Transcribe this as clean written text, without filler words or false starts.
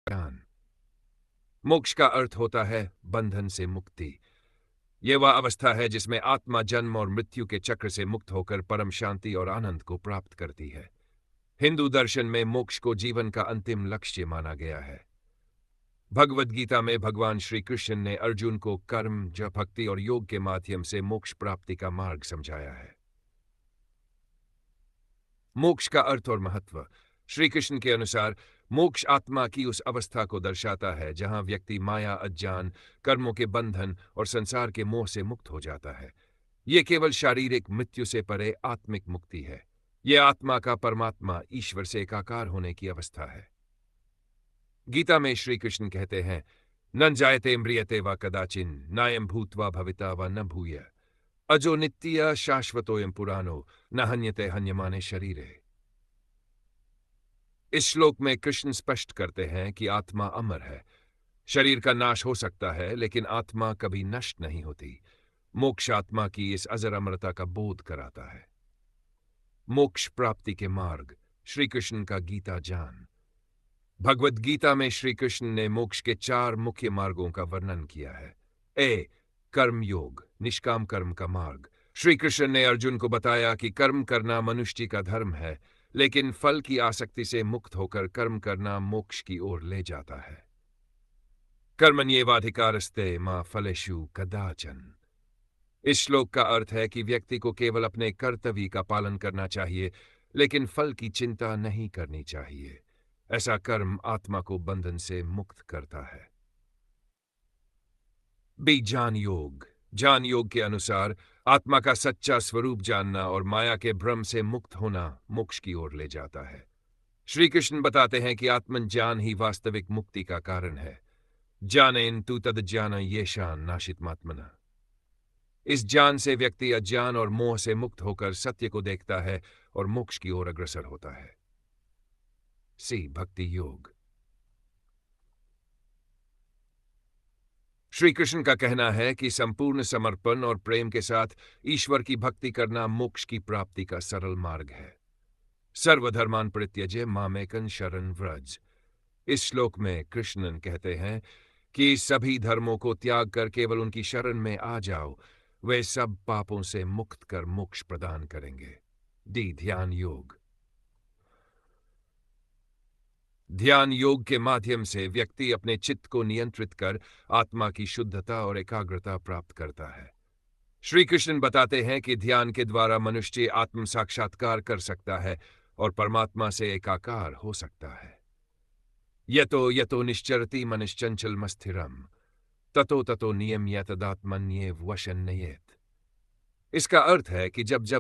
ज्ञान। मोक्ष का अर्थ होता है बंधन से मुक्ति। यह वह अवस्था है जिसमें आत्मा जन्म और मृत्यु के चक्र से मुक्त होकर परम शांति और आनंद को प्राप्त करती है। हिंदू दर्शन में मोक्ष को जीवन का अंतिम लक्ष्य माना गया है। भगवद गीता में भगवान श्री कृष्ण ने अर्जुन को कर्म, जप, भक्ति और योग के माध्यम से मोक्ष प्राप्ति का मार्ग समझाया है। मोक्ष का अर्थ और महत्व। श्री कृष्ण के अनुसार मोक्ष आत्मा की उस अवस्था को दर्शाता है जहां व्यक्ति माया, अज्ञान, कर्मों के बंधन और संसार के मोह से मुक्त हो जाता है। यह केवल शारीरिक मृत्यु से परे आत्मिक मुक्ति है। यह आत्मा का परमात्मा ईश्वर से एकाकार होने की अवस्था है। गीता में श्री कृष्ण कहते हैं, न जायते म्रियते व कदाचिन नायं भूत्वा भविता व न भूय अजो नित्य शाश्वतोयं पुराणो न हन्यते हन्यमाने शरीरे। इस श्लोक में कृष्ण स्पष्ट करते हैं कि आत्मा अमर है। शरीर का नाश हो सकता है, लेकिन आत्मा कभी नष्ट नहीं होती। मोक्ष आत्मा की इस अजर अमरता का बोध कराता है। मोक्ष प्राप्ति के मार्ग। श्री कृष्ण का गीता ज्ञान। भगवद गीता में श्री कृष्ण ने मोक्ष के 4 मुख्य मार्गों का वर्णन किया है। ए, कर्म योग, निष्काम कर्म का मार्ग। श्री कृष्ण ने अर्जुन को बताया कि कर्म करना मनुष्य का धर्म है, लेकिन फल की आसक्ति से मुक्त होकर कर्म करना मोक्ष की ओर ले जाता है। कर्मण्येवाधिकारस्ते मा फलेषु कदाचन। इस श्लोक का अर्थ है कि व्यक्ति को केवल अपने कर्तव्य का पालन करना चाहिए, लेकिन फल की चिंता नहीं करनी चाहिए। ऐसा कर्म आत्मा को बंधन से मुक्त करता है। ज्ञान योग। ज्ञान योग के अनुसार आत्मा का सच्चा स्वरूप जानना और माया के भ्रम से मुक्त होना मोक्ष की ओर ले जाता है। श्री कृष्ण बताते हैं कि आत्मज्ञान ही वास्तविक मुक्ति का कारण है। ज्ञानेन तु तद ज्ञान येषां नाशितमात्मना। इस ज्ञान से व्यक्ति अज्ञान और मोह से मुक्त होकर सत्य को देखता है और मोक्ष की ओर अग्रसर होता है। भक्ति योग। श्री कृष्ण का कहना है कि संपूर्ण समर्पण और प्रेम के साथ ईश्वर की भक्ति करना मोक्ष की प्राप्ति का सरल मार्ग है। सर्वधर्मान परित्यज्य मामेकं शरणं व्रज। इस श्लोक में कृष्णन कहते हैं कि सभी धर्मों को त्याग कर केवल उनकी शरण में आ जाओ, वे सब पापों से मुक्त कर मोक्ष प्रदान करेंगे। ध्यान योग। ध्यान योग के माध्यम से व्यक्ति अपने चित्त को नियंत्रित कर आत्मा की शुद्धता और एकाग्रता प्राप्त करता है। श्री कृष्ण बताते हैं कि ध्यान के द्वारा मनुष्य आत्म साक्षात्कार कर सकता है और परमात्मा से एकाकार हो सकता है। यतो यतो निश्चरति मनश्चंचलमस्थिरम् ततो ततो नियम्य तदात्मन्येव वशन्नयेत्। इसका अर्थ है कि जब जब